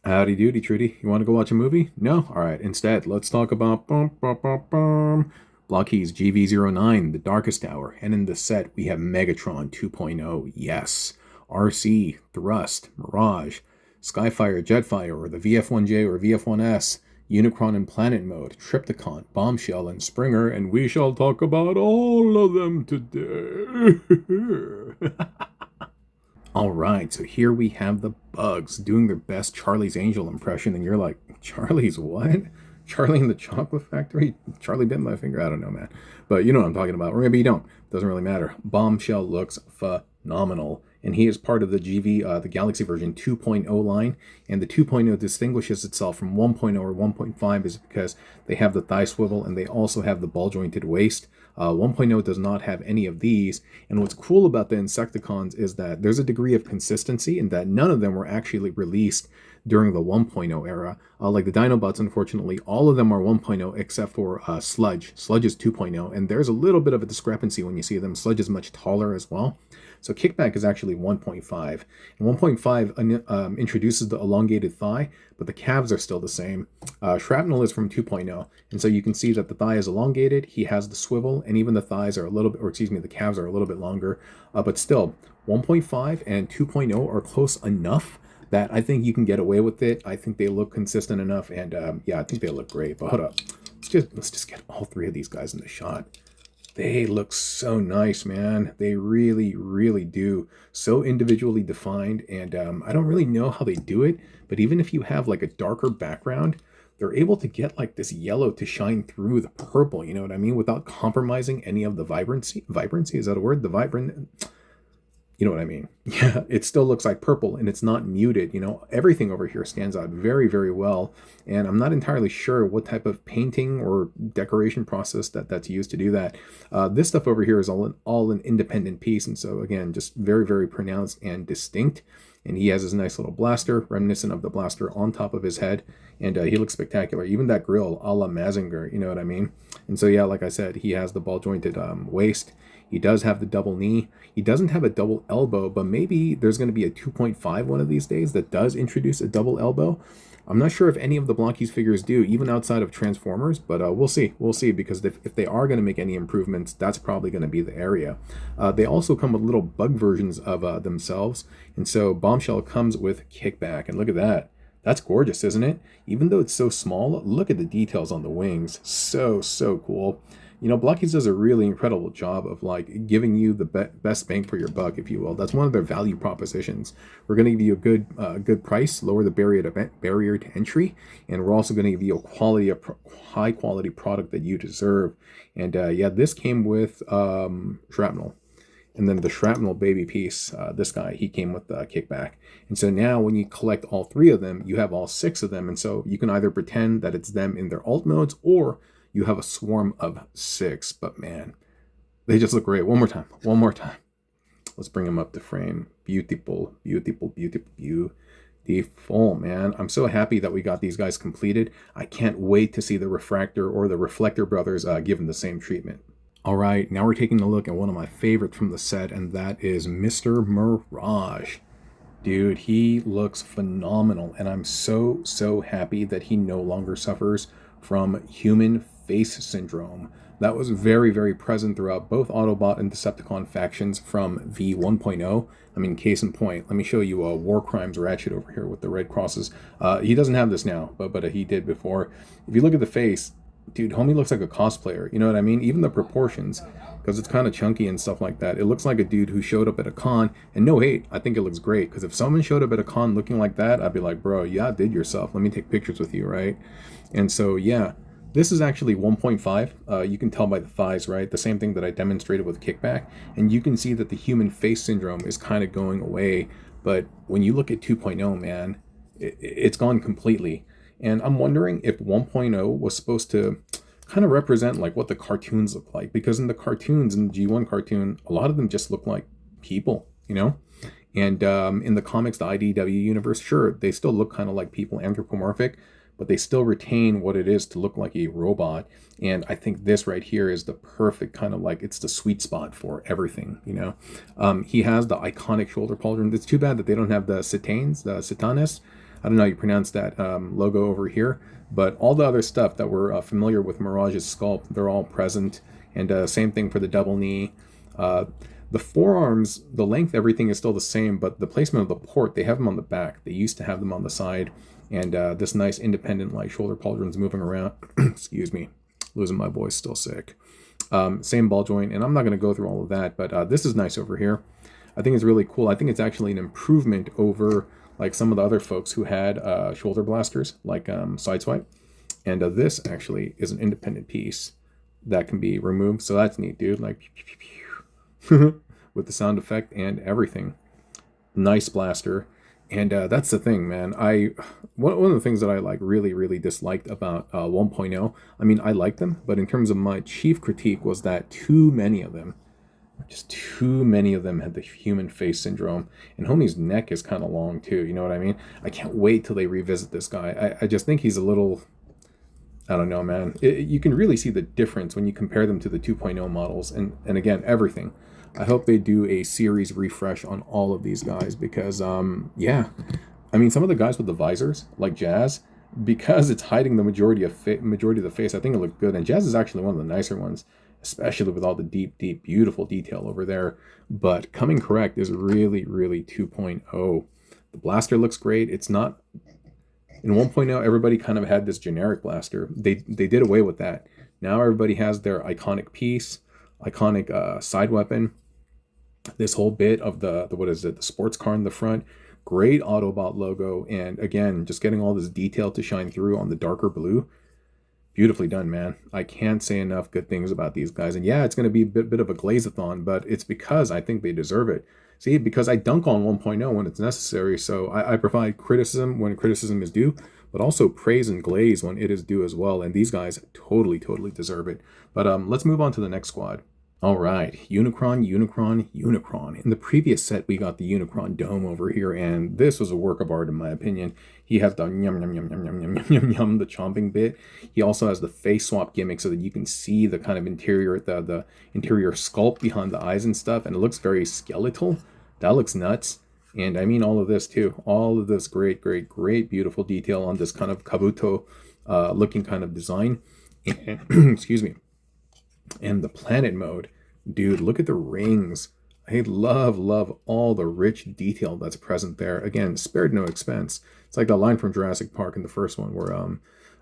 Howdy doody, Trudy. You want to go watch a movie? No? Alright, instead, let's talk about Blokees GV09, The Darkest Hour. And in the set, we have Megatron 2.0, yes. Arcee, Thrust, Mirage, Skyfire, Jetfire, or the VF1J or VF1S, Unicron in Planet Mode, Trypicon, Bombshell, and Springer, and we shall talk about all of them today. All right, so here we have the Bugs doing their best Charlie's Angel impression, and you're like, Charlie's what? Charlie in the Chocolate Factory? Charlie bit my finger? I don't know, man. But you know what I'm talking about. Or maybe you don't. Doesn't really matter. Bombshell looks phenomenal. And he is part of the the Galaxy version 2.0 line. And the 2.0 distinguishes itself from 1.0 or 1.5 is because they have the thigh swivel and they also have the ball jointed waist. 1.0 does not have any of these. And what's cool about the Insecticons is that there's a degree of consistency in that none of them were actually released during the 1.0 era. Like the Dinobots, unfortunately, all of them are 1.0 except for Sludge. Sludge is 2.0, and there's a little bit of a discrepancy when you see them. Sludge is much taller as well. So Kickback is actually 1.5. And 1.5 introduces the elongated thigh, but the calves are still the same. Shrapnel is from 2.0, and so you can see that the thigh is elongated, he has the swivel, and even the thighs are a little bit, or excuse me, the calves are a little bit longer. But still, 1.5 and 2.0 are close enough that I think you can get away with it. I think they look consistent enough, and yeah, I think they look great. But hold up, let's just get all three of these guys in the shot. They look so nice, man. They really, really do. So individually defined, and I don't really know how they do it, but even if you have like a darker background, they're able to get like this yellow to shine through the purple, you know what I mean? Without compromising any of the vibrancy. Vibrancy, is that a word? The vibrant... You know what I mean? Yeah, it still looks like purple and it's not muted. You know, everything over here stands out very, very well. And I'm not entirely sure what type of painting or decoration process that's used to do that. This stuff over here is all an independent piece. And so again, just very, very pronounced and distinct. And he has his nice little blaster, reminiscent of the blaster on top of his head. And he looks spectacular. Even that grill, a la Mazinger, you know what I mean? And so, yeah, like I said, he has the ball-jointed waist. He does have the double knee. He doesn't have a double elbow, but maybe there's going to be a 2.5 one of these days that does introduce a double elbow. I'm not sure if any of the Blokees figures do, even outside of Transformers, but we'll see. We'll see, because if they are going to make any improvements, that's probably going to be the area. They also come with little bug versions of themselves, and so Bombshell comes with Kickback, and look at that. That's gorgeous, isn't it? Even though it's so small, look at the details on the wings. So, so cool. You know, Blokees does a really incredible job of like giving you the best bang for your buck, if you will. That's one of their value propositions. We're going to give you a good price, lower the barrier to entry, and we're also going to give you a high quality product that you deserve. And yeah, this came with Shrapnel. And then the Shrapnel baby piece, this guy, he came with Kickback. And so now when you collect all three of them, you have all six of them. And so you can either pretend that it's them in their alt modes, or you have a swarm of six. But man, they just look great. One more time. Let's bring them up to frame. Beautiful, beautiful, beautiful, beautiful, man. I'm so happy that we got these guys completed. I can't wait to see the Refractor or the Reflector brothers given the same treatment. All right, now we're taking a look at one of my favorites from the set, and that is Mr. Mirage. Dude, he looks phenomenal, and I'm so, so happy that he no longer suffers from human face syndrome. That was very, very present throughout both Autobot and Decepticon factions from V1.0. I mean, case in point, let me show you War Crimes Ratchet over here with the red crosses. He doesn't have this now, but he did before. If you look at the face, dude, homie looks like a cosplayer, you know what I mean? Even the proportions, because it's kind of chunky and stuff like that. It looks like a dude who showed up at a con, and no hate, I think it looks great, because if someone showed up at a con looking like that, I'd be like, bro, you outdid yourself. Let me take pictures with you, right? And so, yeah, this is actually 1.5. You can tell by the thighs, right? The same thing that I demonstrated with Kickback, and you can see that the human face syndrome is kind of going away, but when you look at 2.0, man, it's gone completely. And I'm wondering if 1.0 was supposed to kind of represent like what the cartoons look like, because in the cartoons, in the G1 cartoon, a lot of them just look like people, you know? And in the comics, the IDW universe, sure, they still look kind of like people, anthropomorphic, but they still retain what it is to look like a robot. And I think this right here is the perfect kind of like, it's the sweet spot for everything, you know? He has the iconic shoulder pauldron. It's too bad that they don't have the setanes, the setanes. I don't know how you pronounce that logo over here, but all the other stuff that we're familiar with Mirage's sculpt, they're all present. And same thing for the double knee. The forearms, the length, everything is still the same, but the placement of the port, they have them on the back. They used to have them on the side. And this nice independent like shoulder pauldrons moving around. Excuse me, losing my voice, still sick. Same ball joint, and I'm not going to go through all of that, but this is nice over here. I think it's really cool. I think it's actually an improvement over like some of the other folks who had shoulder blasters, like Sideswipe. And this actually is an independent piece that can be removed, so that's neat, dude. Like with the sound effect and everything. Nice blaster. And that's the thing, man. One of the things that I like really disliked about 1.0, I mean, I like them, but in terms of my chief critique was that too many of them had the human face syndrome. And homie's neck is kind of long too, you know what I mean? I can't wait till they revisit this guy. I just think he's a little, I don't know, man. You can really see the difference when you compare them to the 2.0 models. And again, everything. I hope they do a series refresh on all of these guys because, yeah. I mean, some of the guys with the visors, like Jazz, because it's hiding the majority of the face, I think it looked good. And Jazz is actually one of the nicer ones, especially with all the deep, beautiful detail over there. But coming correct is really 2.0. The blaster looks great. It's not... In 1.0, everybody kind of had this generic blaster. They did away with that. Now everybody has their iconic piece, iconic side weapon. This whole bit of the what is it, the sports car in the front. Great Autobot logo. And again, just getting all this detail to shine through on the darker blue. Beautifully done, man. I can't say enough good things about these guys. And yeah, it's going to be a bit of a glaze-a-thon, but it's because I think they deserve it. See, because I dunk on 1.0 when it's necessary, so I provide criticism when criticism is due, but also praise and glaze when it is due as well, and these guys totally deserve it. But let's move on to the next squad. All right, Unicron. In the previous set, we got the Unicron dome over here, and this was a work of art in my opinion. He has the yum, the chomping bit. He also has the face swap gimmick so that you can see the kind of interior, the interior sculpt behind the eyes and stuff, and it looks very skeletal. That looks nuts. And I mean all of this too. All of this great beautiful detail on this kind of Kabuto looking kind of design. And, excuse me. And the planet mode. Dude, look at the rings. I love all the rich detail that's present there. Again, spared no expense. It's like the line from Jurassic Park in the first one where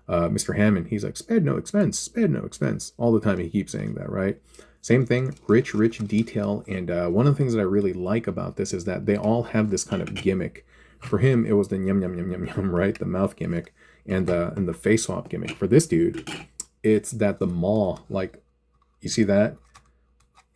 Mr. Hammond, he's like, spared no expense. All the time he keeps saying that, right? Same thing, rich detail. And one of the things that I really like about this is that they all have this kind of gimmick. For him, it was the yum, right? The mouth gimmick and the face swap gimmick. For this dude, it's that the maw, like, you see that?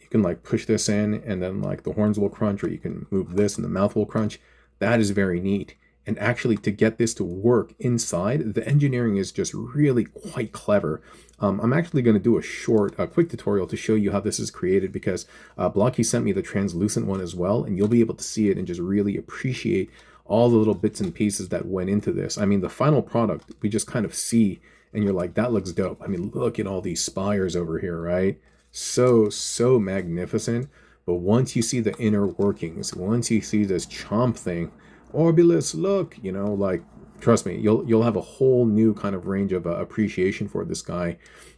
You can like push this in and then like the horns will crunch, or you can move this and the mouth will crunch. That is very neat. And actually to get this to work inside, the engineering is just really quite clever. I'm actually going to do a quick tutorial to show you how this is created because Blokees sent me the translucent one as well, and you'll be able to see it and just really appreciate all the little bits and pieces that went into this. I mean, the final product, we just kind of see, and you're like, that looks dope. I mean, look at all these spires over here, right? So magnificent. But once you see the inner workings, once you see this chomp thing, Orbulus, look, you know, like, trust me, you'll have a whole new kind of range of appreciation for this guy.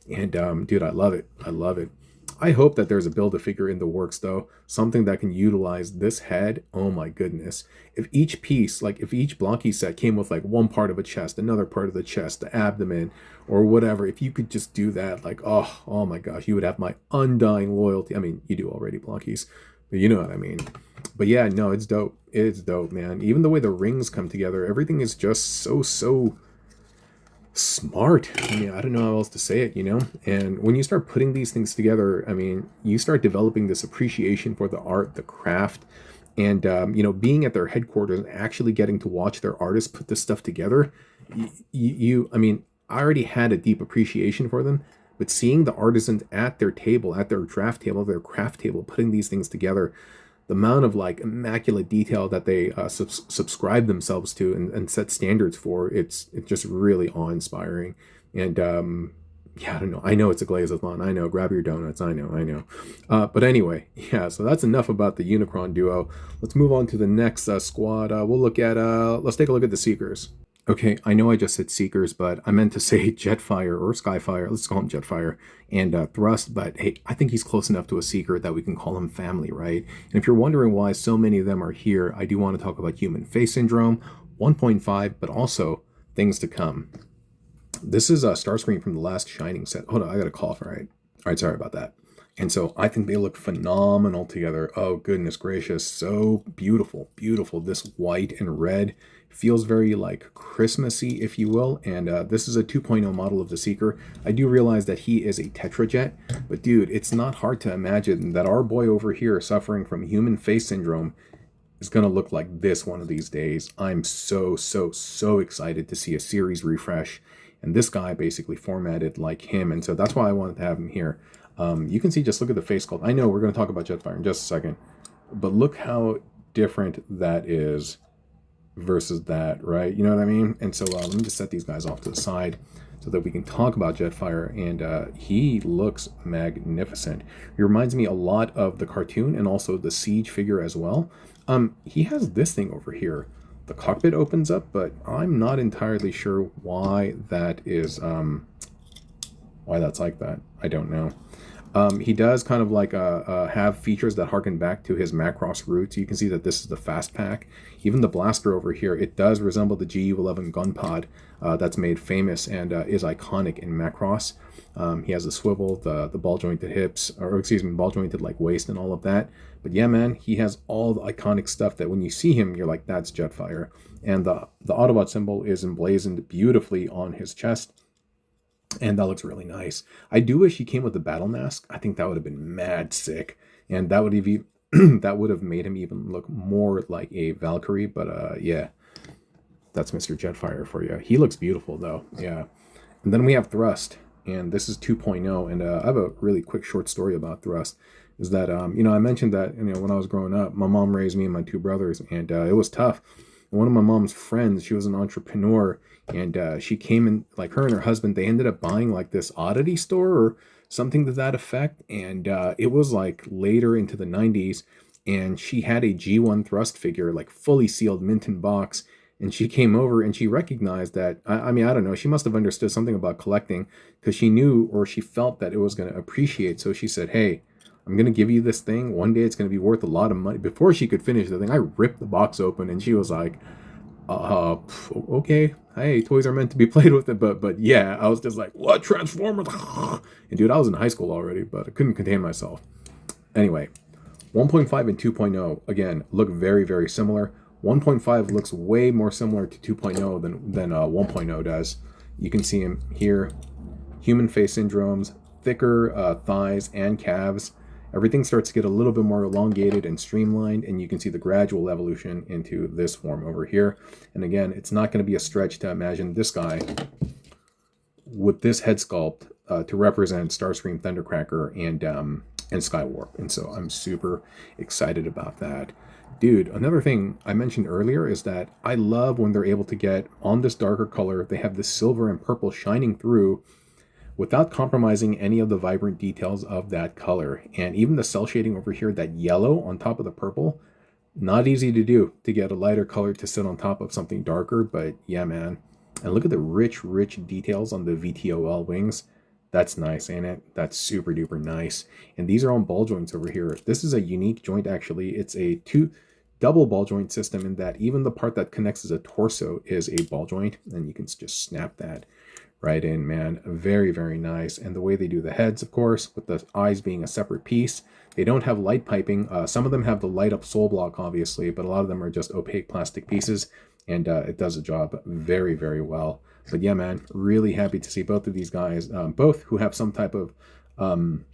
And dude, I love it. I hope that there's a Build-A-Figure in the works, though. Something that can utilize this head. Oh my goodness. If each piece, like if each Blokees set came with like one part of a chest, another part of the chest, the abdomen, or whatever, if you could just do that, like, oh my gosh, you would have my undying loyalty. I mean, you do already, Blokees, but you know what I mean. But yeah, no, it's dope. It's dope, man. Even the way the rings come together, everything is just so smart. I mean, I don't know how else to say it, you know? And when you start putting these things together, I mean, you start developing this appreciation for the art, the craft, and, you know, being at their headquarters and actually getting to watch their artists put this stuff together, I mean, I already had a deep appreciation for them, but seeing the artisans at their table, at their draft table, their craft table, putting these things together, the amount of like immaculate detail that they subscribe themselves to and set standards for, it's just really awe-inspiring. And yeah, I don't know. I know it's a glaze-a-thon. I know. Grab your donuts. I know. But anyway, yeah. So that's enough about the Unicron duo. Let's move on to the next squad. We'll look at. Let's take a look at the Seekers. Okay, I know I just said Seekers, but I meant to say Jetfire or Skyfire. Let's call him Jetfire and Thrust. But hey, I think he's close enough to a Seeker that we can call him family, right? And if you're wondering why so many of them are here, I do want to talk about Human Face Syndrome 1.5, but also things to come. This is a Starscream from the last Shining set. Hold on, I got a cough, all right? All right, sorry about that. And so I think they look phenomenal together. Oh, goodness gracious. So beautiful, beautiful. This white and red feels very like Christmassy, if you will. And this is a 2.0 model of the Seeker. I do realize that he is a Tetrajet, but dude, it's not hard to imagine that our boy over here suffering from human face syndrome is going to look like this one of these days. I'm so excited to see a series refresh. And this guy basically formatted like him. And so that's why I wanted to have him here. You can see, just look at the face sculpt. I know we're going to talk about Jetfire in just a second, but look how different that is versus that, right? You know what I mean? And so let me just set these guys off to the side so that we can talk about Jetfire. And he looks magnificent. He reminds me a lot of the cartoon and also the Siege figure as well. He has this thing over here. The cockpit opens up, but I'm not entirely sure why that is, why that's like that. I don't know. He does kind of like have features that harken back to his Macross roots. You can see that this is the fast pack. Even the blaster over here, it does resemble the GU-11 gun pod that's made famous and is iconic in Macross. He has the swivel, the ball jointed hips, or excuse me, ball jointed like waist and all of that. But yeah, man, he has all the iconic stuff that when you see him, you're like, that's Jetfire. And the Autobot symbol is emblazoned beautifully on his chest. And that looks really nice. I do wish he came with the battle mask. I think that would have been mad sick. And that would have that would have made him even look more like a Valkyrie. But yeah, that's Mr. Jetfire for you. He looks beautiful though. Yeah. And then we have Thrust. And this is 2.0. And I have a really quick short story about Thrust. Is that, you know, I mentioned that, you know, when I was growing up, my mom raised me and my two brothers. And it was tough. One of my mom's friends, she was an entrepreneur, and she came in, like her and her husband, they ended up buying like this oddity store or something to that effect. And it was like later into the 90s, and she had a G1 Thrust figure, like fully sealed, mint in box. And she came over and she recognized that, I mean, I don't know, she must have understood something about collecting because she knew or she felt that it was going to appreciate. So she said, hey, I'm going to give you this thing. One day it's going to be worth a lot of money. Before she could finish the thing, I ripped the box open and she was like, okay, hey, toys are meant to be played with it. But yeah, I was just like, what, Transformers? And dude, I was in high school already, but I couldn't contain myself. Anyway, 1.5 and 2.0, again, look very, very similar. 1.5 looks way more similar to 2.0 than 1.0 does. You can see him here. Human face syndromes, thicker thighs and calves. Everything starts to get a little bit more elongated and streamlined, and you can see the gradual evolution into this form over here. And again, it's not going to be a stretch to imagine this guy with this head sculpt to represent Starscream, Thundercracker, and Skywarp. And so I'm super excited about that. Dude, another thing I mentioned earlier is that I love when they're able to get on this darker color, they have the silver and purple shining through without compromising any of the vibrant details of that color. And even the cell shading over here, that yellow on top of the purple, not easy to do, to get a lighter color to sit on top of something darker, but yeah, man. And look at the rich details on the VTOL wings. That's nice, ain't it? That's super duper nice. And these are on ball joints over here. This is a unique joint, actually. It's a double ball joint system in that even the part that connects as a torso is a ball joint, and you can just snap that right in, man. Very, very nice. And the way they do the heads, of course, with the eyes being a separate piece. They don't have light piping. Some of them have the light up soul block, obviously, but a lot of them are just opaque plastic pieces, and it does the job very, very well. But yeah, man, really happy to see both of these guys, both who have some type of some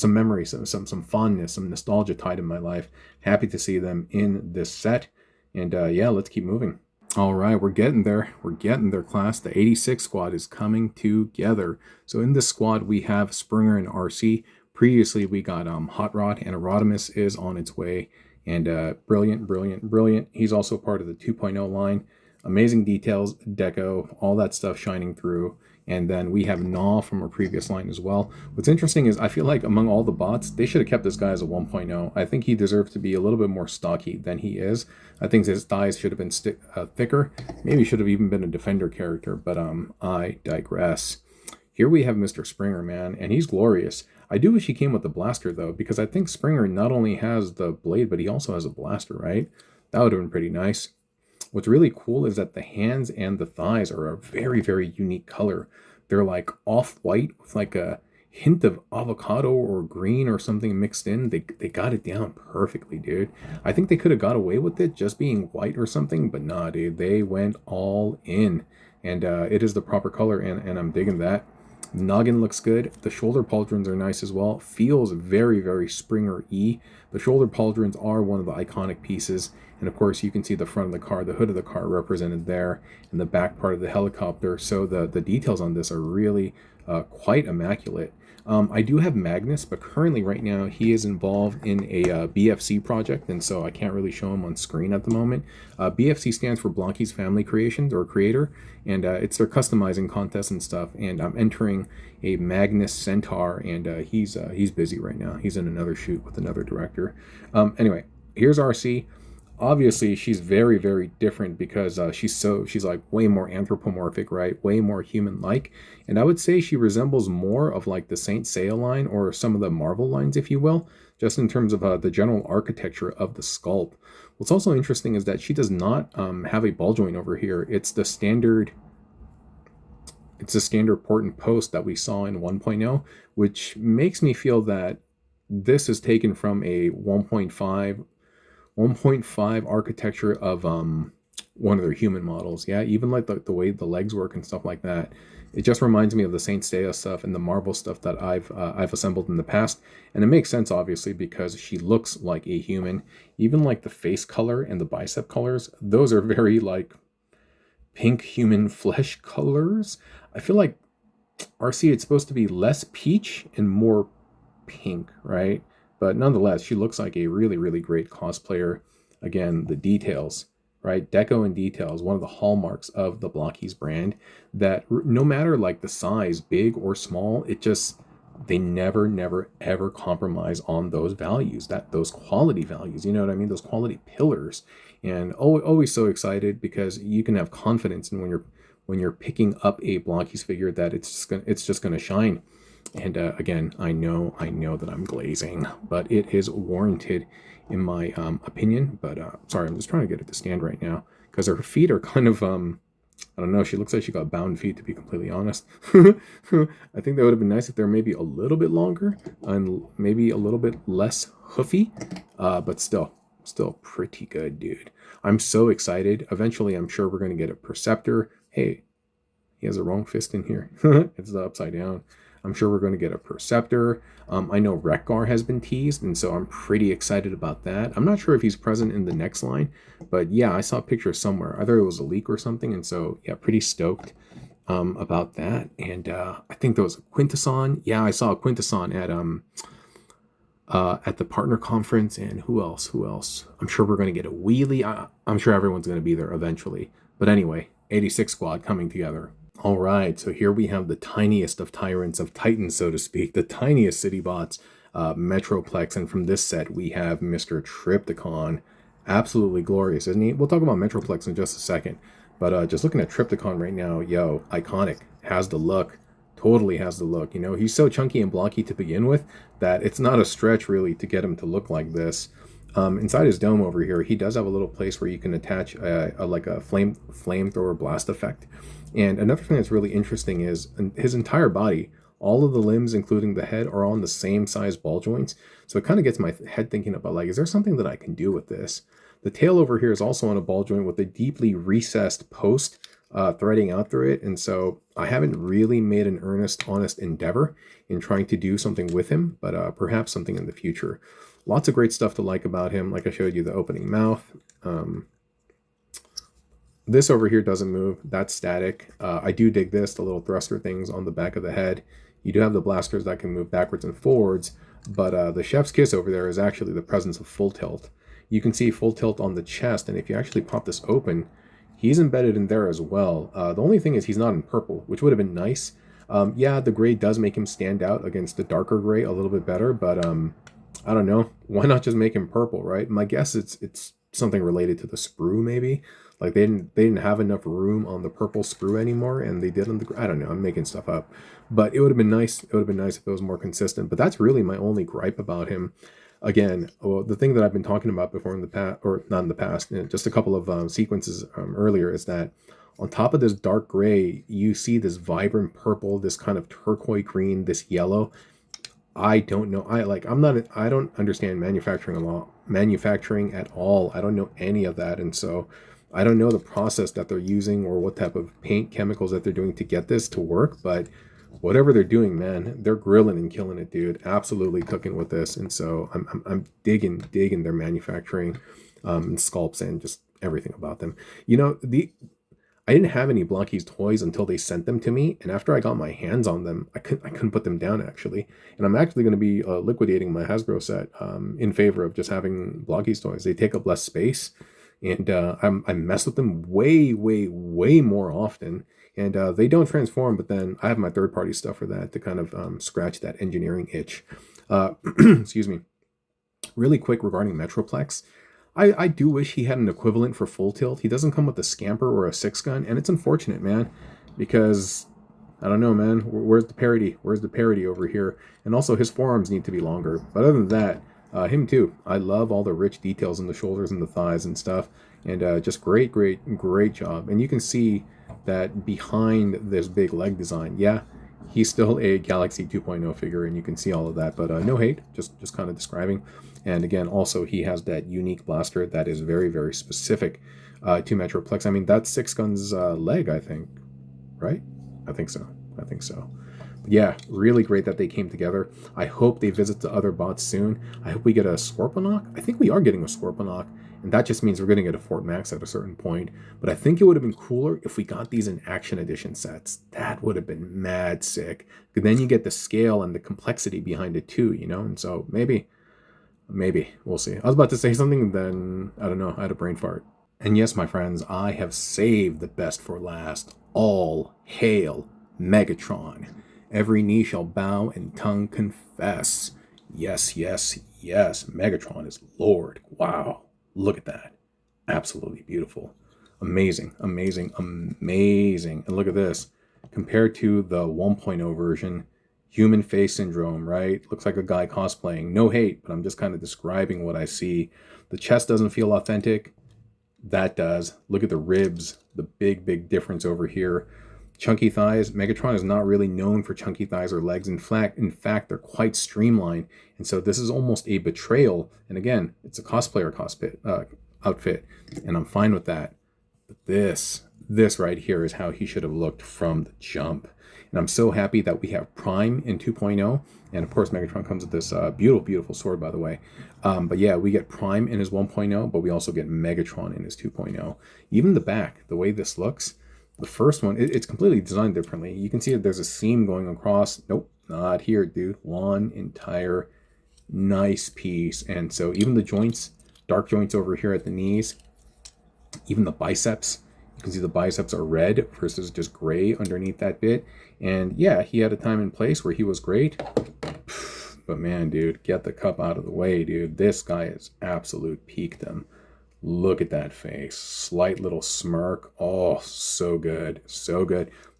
memory, some fondness, some nostalgia tied in my life. Happy to see them in this set. And yeah, let's keep moving. All right, we're getting there. We're getting there, class. The 86 squad is coming together. So in this squad, we have Springer and Arcee. Previously, we got Hot Rod, and Rodimus is on its way. And brilliant. He's also part of the 2.0 line. Amazing details, deco, all that stuff shining through. And then we have Gnaw from a previous line as well. What's interesting is I feel like among all the bots, they should have kept this guy as a 1.0. I think he deserves to be a little bit more stocky than he is. I think his thighs should have been thicker. Maybe should have even been a defender character, but I digress. Here we have Mr. Springer, man, and he's glorious. I do wish he came with the blaster, though, because I think Springer not only has the blade, but he also has a blaster, right? That would have been pretty nice. What's really cool is that the hands and the thighs are a very, very unique color. They're like off-white with like a hint of avocado or green or something mixed in. They got it down perfectly, dude. I think they could have got away with it just being white or something, but nah, dude. They went all in. And it is the proper color, and I'm digging that. Noggin looks good. The shoulder pauldrons are nice as well. Feels very, very Springer-y. The shoulder pauldrons are one of the iconic pieces. And of course, you can see the front of the car, the hood of the car represented there, and the back part of the helicopter. So the details on this are really quite immaculate. I do have Magnus, but currently right now he is involved in a BFC project, and so I can't really show him on screen at the moment. BFC stands for Blokees Family Creations, or Creator, and it's their customizing contest and stuff, and I'm entering a Magnus Centaur, and he's busy right now. He's in another shoot with another director. Anyway, here's Arcee. Obviously she's very, very different because she's like way more anthropomorphic, right? Way more human-like. And I would say she resembles more of like the Saint Seiya line or some of the Marvel lines, if you will, just in terms of the general architecture of the sculpt. What's also interesting is that she does not have a ball joint over here. It's the standard port and post that we saw in 1.0, which makes me feel that this is taken from a 1.5 architecture of one of their human models. Yeah, even like the way the legs work and stuff like that. It just reminds me of the Saint Seiya stuff and the Marvel stuff that I've assembled in the past. And it makes sense, obviously, because she looks like a human. Even like the face color and the bicep colors, those are very like pink human flesh colors. I feel like Arcee, it's supposed to be less peach and more pink, right? But nonetheless, she looks like a really, really great cosplayer. Again, the details, right? Deco and details, one of the hallmarks of the Blokees brand, that no matter like the size, big or small, they never, ever compromise on those values, those quality values, you know what I mean? Those quality pillars. And always so excited because you can have confidence in when you're picking up a Blokees figure that it's just gonna shine. And again, I know that I'm glazing, but it is warranted in my opinion. But sorry, I'm just trying to get it to stand right now because her feet are kind of, I don't know, she looks like she got bound feet, to be completely honest. I think that would have been nice if they're maybe a little bit longer and maybe a little bit less hoofy, but still pretty good, dude. I'm so excited. Eventually, I'm sure we're going to get a Perceptor. Hey, he has a wrong fist in here. It's the upside down. I'm sure we're going to get a Perceptor. I know Wreck-Gar has been teased, and so I'm pretty excited about that. I'm not sure if he's present in the next line, but yeah, I saw a picture somewhere. Either it was a leak or something, and so yeah, pretty stoked about that. And I think there was a Quintesson. Yeah, I saw a Quintesson at the partner conference, and who else? I'm sure we're going to get a Wheelie. I'm sure everyone's going to be there eventually. But anyway, 86 Squad coming together. All right, so here we have the tiniest of tyrants, of titans, so to speak, the tiniest city bots, Metroplex, and from this set we have Mr. Trypicon. Absolutely glorious, isn't he? We'll talk about Metroplex in just a second, but just looking at Trypicon right now, yo, iconic, has the look, totally has the look. You know, he's so chunky and blocky to begin with that it's not a stretch really to get him to look like this. Inside his dome over here, he does have a little place where you can attach like a flamethrower blast effect. And another thing that's really interesting is his entire body, all of the limbs, including the head, are on the same size ball joints. So it kind of gets my head thinking about, like, is there something that I can do with this? The tail over here is also on a ball joint with a deeply recessed post threading out through it. And so I haven't really made an honest endeavor in trying to do something with him, but perhaps something in the future. Lots of great stuff to like about him. Like I showed you, the opening mouth. This over here doesn't move. That's static. I do dig this, the little thruster things on the back of the head. You do have the blasters that can move backwards and forwards, but the chef's kiss over there is actually the presence of full tilt. You can see full tilt on the chest, and if you actually pop this open, He's embedded in there as well. The only thing is he's not in purple, which would have been nice. Yeah, the gray does make him stand out against the darker gray a little bit better, but I don't know. Why not just make him purple, right? My guess it's something related to the sprue, maybe. Like they didn't have enough room on the purple sprue anymore, and they did on the. I don't know. I'm making stuff up, but it would have been nice. It would have been nice if it was more consistent. But that's really my only gripe about him. Again, well, the thing that I've been talking about before in the past, or not in the past, just a couple of sequences earlier, is that on top of this dark gray, you see this vibrant purple, this kind of turquoise green, this yellow. I don't know. I don't understand manufacturing at all. I don't know any of that. And so I don't know the process that they're using or what type of paint chemicals that they're doing to get this to work, but whatever they're doing, man, they're grilling and killing it, dude. Absolutely cooking with this. And so I'm digging their manufacturing and sculpts and just everything about them. You know, I didn't have any Blokees toys until they sent them to me, and after I got my hands on them, I couldn't put them down, actually. And I'm actually going to be liquidating my Hasbro set in favor of just having Blokees toys. They take up less space, and I mess with them way more often. And they don't transform, but then I have my third-party stuff for that to kind of scratch that engineering itch. Excuse me. Really quick regarding Metroplex. I do wish he had an equivalent for full tilt. He doesn't come with a scamper or a 6-gun, and it's unfortunate, man, because I don't know, man. Where's the parity? Where's the parity over here? And also, his forearms need to be longer. But other than that, him too. I love all the rich details in the shoulders and the thighs and stuff, and just great job. And you can see that behind this big leg design, yeah, he's still a Galaxy 2.0 figure, and you can see all of that. But no hate, just kind of describing. And again, also, he has that unique blaster that is very specific to Metroplex. I mean, that's 6-Gun's leg, I think, right? I think so. But yeah, really great that they came together. I hope they visit the other bots soon. I hope we get a Scorponok. I think we are getting a Scorponok, and that just means we're going to get a Fort Max at a certain point. But I think it would have been cooler if we got these in Action Edition sets. That would have been mad sick. Because then you get the scale and the complexity behind it too, you know? And so maybe, we'll see. I was about to say something, then, I don't know, I had a brain fart. And yes, my friends, I have saved the best for last. All hail Megatron. Every knee shall bow and tongue confess. Yes, Megatron is Lord. Wow, look at that. Absolutely beautiful. Amazing. And look at this. Compared to the 1.0 version, human face syndrome, right? Looks like a guy cosplaying. No hate, but I'm just kind of describing what I see. The chest doesn't feel authentic. That does. Look at the ribs, the big difference over here. Chunky thighs. Megatron is not really known for chunky thighs or legs. In fact, they're quite streamlined. And so this is almost a betrayal. And again, it's a cosplayer outfit, and I'm fine with that. But this right here is how he should have looked from the jump. And I'm so happy that we have Prime in 2.0. And of course, Megatron comes with this beautiful sword, by the way. But yeah, we get Prime in his 1.0, but we also get Megatron in his 2.0. Even the back, the way this looks, the first one, it's completely designed differently. You can see that there's a seam going across. Nope, not here, dude. One entire nice piece. And so even the joints, dark joints over here at the knees, even the biceps, you can see the biceps are red versus just gray underneath that bit. And yeah, he had a time and place where he was great. But man, dude, get the cup out of the way, dude. This guy is absolute peakdom. Look at that face. Slight little smirk. Oh, so good.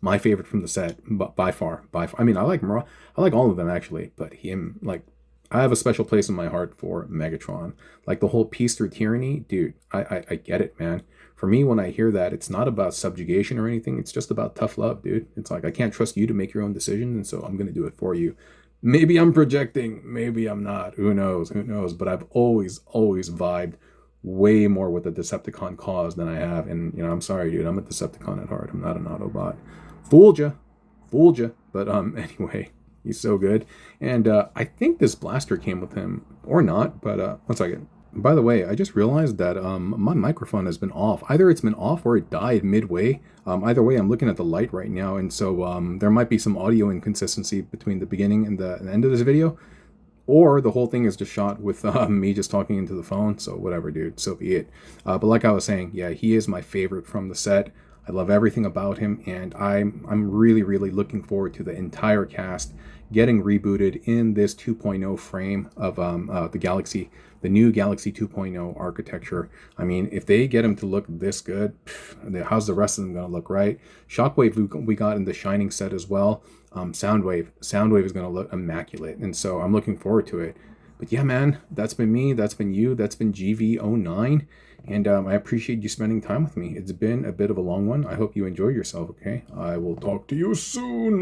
My favorite from the set, but by far. I mean, I like Mirage. I like all of them, actually. But him, like, I have a special place in my heart for Megatron. Like, the whole peace through tyranny, dude, I get it, man. For me, when I hear that, it's not about subjugation or anything. It's just about tough love, dude. It's like, I can't trust you to make your own decisions, and so I'm going to do it for you. Maybe I'm projecting. Maybe I'm not. Who knows? But I've always vibed way more with the Decepticon cause than I have. And, you know, I'm sorry, dude. I'm a Decepticon at heart. I'm not an Autobot. Fooled ya. But anyway, he's so good. And I think this blaster came with him. Or not. But one second. By the way, I just realized that my microphone has been off. Either it's been off or it died midway. Either way, I'm looking at the light right now. And so there might be some audio inconsistency between the beginning and the end of this video. Or the whole thing is just shot with me just talking into the phone. So whatever, dude. So be it. But like I was saying, yeah, he is my favorite from the set. I love everything about him, and I'm really, really looking forward to the entire cast getting rebooted in this 2.0 frame of the Galaxy, the new Galaxy 2.0 architecture. I mean, if they get him to look this good, how's the rest of them going to look, right? Shockwave we got in the Shining set as well. Soundwave is going to look immaculate, and so I'm looking forward to it. But yeah, man, that's been me, that's been you, that's been GV09, and I appreciate you spending time with me. It's been a bit of a long one. I hope you enjoy yourself, okay? I will talk to you soon.